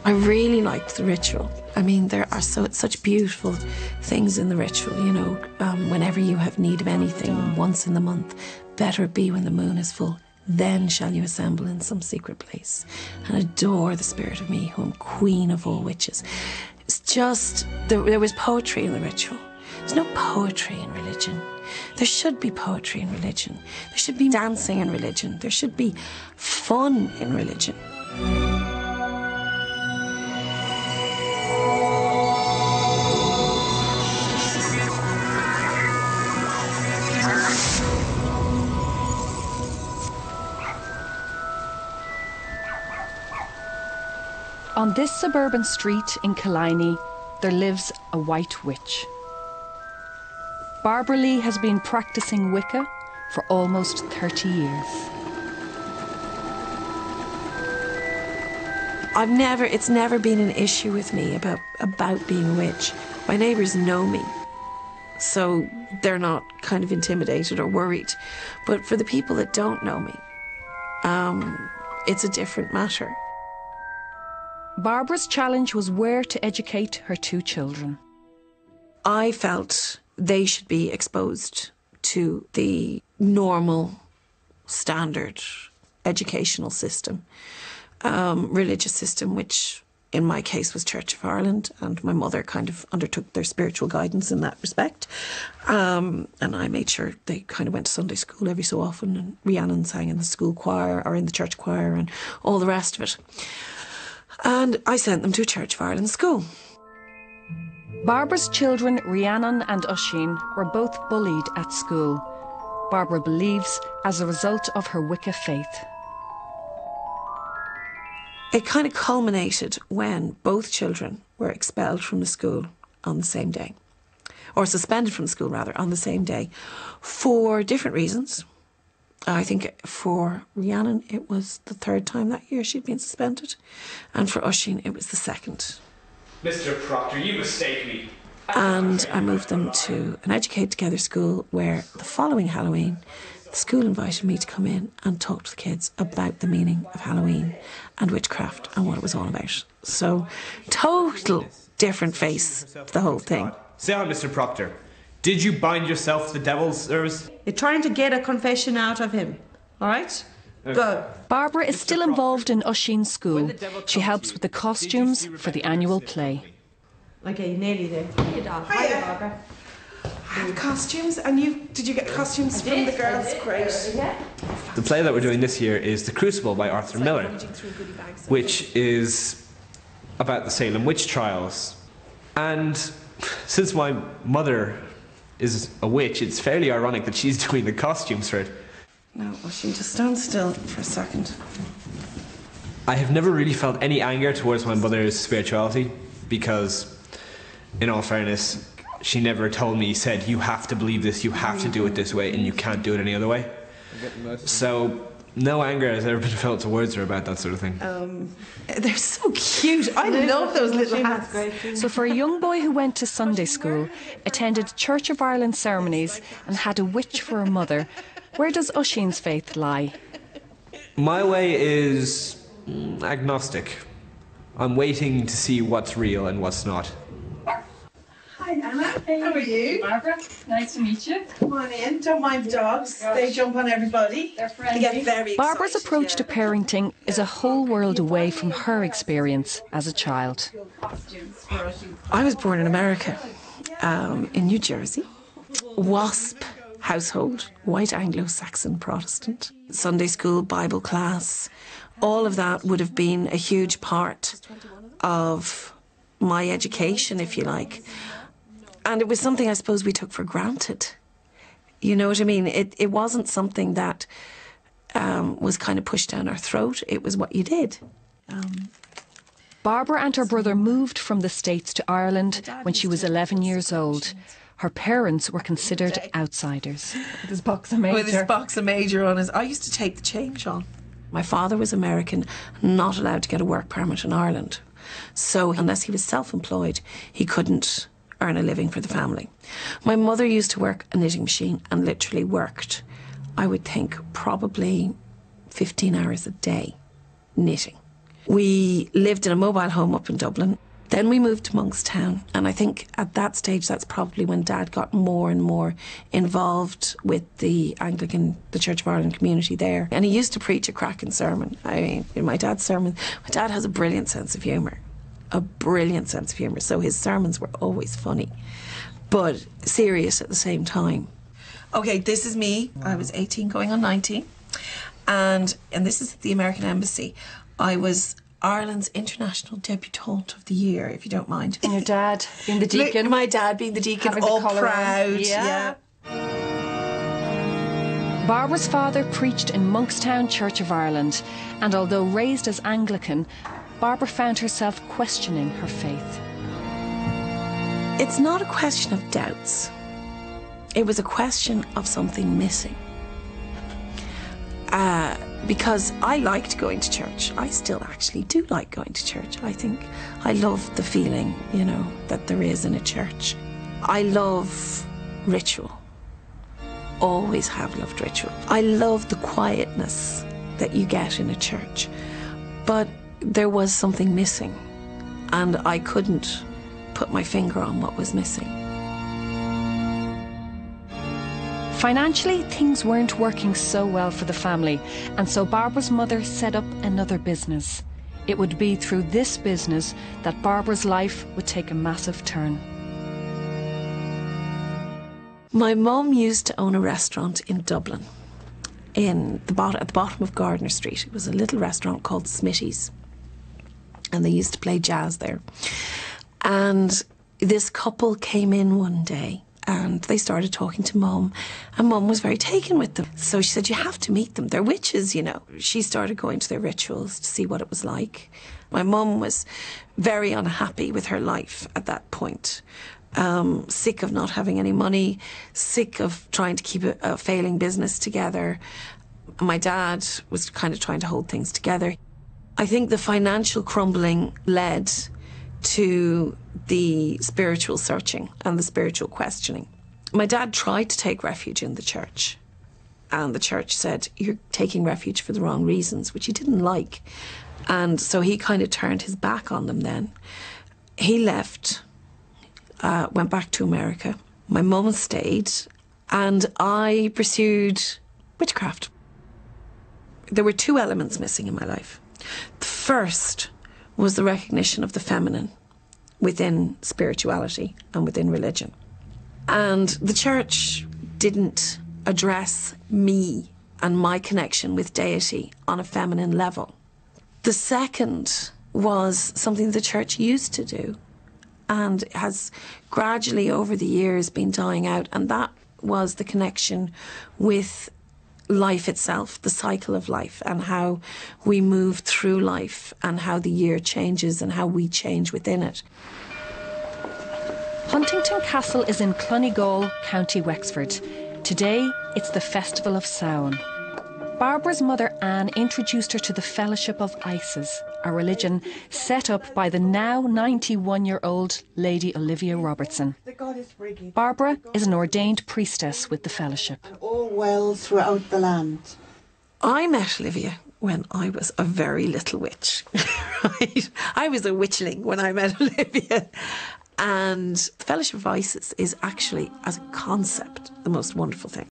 I really liked the ritual. I mean, there are such beautiful things in the ritual, you know. Whenever you have need of anything, once in the month, better it be when the moon is full, then shall you assemble in some secret place and adore the spirit of me, who am queen of all witches. It's just, there was poetry in the ritual. There's no poetry in religion. There should be poetry in religion. There should be dancing in religion. There should be fun in religion. On this suburban street in Killiney, there lives a white witch. Barbara Lee has been practicing Wicca for almost 30 years. It's never been an issue with me about being a witch. My neighbours know me, so they're not kind of intimidated or worried. But for the people that don't know me, it's a different matter. Barbara's challenge was where to educate her two children. I felt they should be exposed to the normal, standard educational system, religious system, which in my case was Church of Ireland, and my mother kind of undertook their spiritual guidance in that respect. And I made sure they kind of went to Sunday school every so often, and Rhiannon sang in the school choir or in the church choir and all the rest of it. And I sent them to a Church of Ireland school. Barbara's children, Rhiannon and Oisín, were both bullied at school. Barbara believes as a result of her Wicca faith. It kind of culminated when both children were expelled from the school on the same day, or suspended from school rather, on the same day, for different reasons. I think for Rhiannon it was the third time that year she'd been suspended, and for Oisín it was the second. Mr. Proctor, you mistake me. And I moved them to an Educate Together school where the following Halloween the school invited me to come in and talk to the kids about the meaning of Halloween and witchcraft and what it was all about. So, total different face to the whole thing. Say on, Mr. Proctor. Did you bind yourself to the devil's service? You're trying to get a confession out of him, all right? Go. Barbara is still involved in Oisín's school. She helps with the costumes for the annual play. Okay, nearly there. Hiya, Barbara. I have costumes, and did you get costumes from the girls? Great. Yeah. The play that we're doing this year is The Crucible by Arthur Miller, which is about the Salem witch trials. And since my mother is a witch, it's fairly ironic that she's doing the costumes for it. No, Oisín, just stand still for a second. I have never really felt any anger towards my mother's spirituality because, in all fairness, she never said, you have to believe this, you have to do it this way, and you can't do it any other way. So, no anger has ever been felt towards her about that sort of thing. They're so cute. I love those little hats. So for a young boy who went to Sunday school, attended Church of Ireland ceremonies and had a witch for a mother, where does Oisín's faith lie? My way is agnostic. I'm waiting to see what's real and what's not. Hi Anna, how are you? Barbara, nice to meet you. Come on in, don't mind the dogs, they jump on everybody. They're friendly. They get very Barbara's excited, approach to parenting is a whole world away from her experience as a child. I was born in America, in New Jersey. WASP household, white Anglo-Saxon Protestant. Sunday school, Bible class, all of that would have been a huge part of my education, if you like. And it was something I suppose we took for granted. You know what I mean? It wasn't something that was kind of pushed down our throat. It was what you did. Barbara and her brother moved from the States to Ireland when she was 11 years old. Her parents were considered outsiders. With his box of major. With his box of major on his... I used to take the change on. My father was American, not allowed to get a work permit in Ireland. So unless he was self-employed, he couldn't earn a living for the family. My mother used to work a knitting machine and literally worked, I would think, probably 15 hours a day knitting. We lived in a mobile home up in Dublin. Then we moved to Monkstown, and I think at that stage that's probably when Dad got more and more involved with the Anglican, the Church of Ireland community there. And he used to preach a cracking sermon. I mean, in my dad's sermon, my dad has a brilliant sense of humour. A brilliant sense of humour. So his sermons were always funny, but serious at the same time. Okay, this is me. I was 18 going on 19. And this is at the American Embassy. I was Ireland's International Debutante of the Year, if you don't mind. And your dad being the deacon. My dad being the deacon, having all the collar proud. on. Yeah. Barbara's father preached in Monkstown Church of Ireland, and although raised as Anglican, Barbara found herself questioning her faith. It's not a question of doubts. It was a question of something missing. Because I liked going to church. I still actually do like going to church. I think I love the feeling, you know, that there is in a church. I love ritual. Always have loved ritual. I love the quietness that you get in a church. But there was something missing, and I couldn't put my finger on what was missing. Financially, things weren't working so well for the family, and so Barbara's mother set up another business. It would be through this business that Barbara's life would take a massive turn. My mum used to own a restaurant in Dublin, at the bottom of Gardner Street. It was a little restaurant called Smitty's, and they used to play jazz there. And this couple came in one day, and they started talking to Mum, and Mum was very taken with them. So she said, you have to meet them. They're witches, you know. She started going to their rituals to see what it was like. My mum was very unhappy with her life at that point. Sick of not having any money, sick of trying to keep a failing business together. My dad was kind of trying to hold things together. I think the financial crumbling led to the spiritual searching and the spiritual questioning. My dad tried to take refuge in the church, and the church said, you're taking refuge for the wrong reasons, which he didn't like. And so he kind of turned his back on them then. He left, went back to America. My mum stayed, and I pursued witchcraft. There were two elements missing in my life. The first was the recognition of the feminine within spirituality and within religion. And the church didn't address me and my connection with deity on a feminine level. The second was something the church used to do and has gradually over the years been dying out, and that was the connection with life itself, the cycle of life, and how we move through life and how the year changes and how we change within it. Huntington Castle is in Clonegall, County Wexford. Today, it's the Festival of Samhain. Barbara's mother Anne introduced her to the Fellowship of Isis, a religion set up by the now 91-year-old Lady Olivia Robertson. Barbara is an ordained priestess with the Fellowship. All well throughout the land. I met Olivia when I was a very little witch. Right? I was a witchling when I met Olivia. And the Fellowship of Isis is actually, as a concept, the most wonderful thing.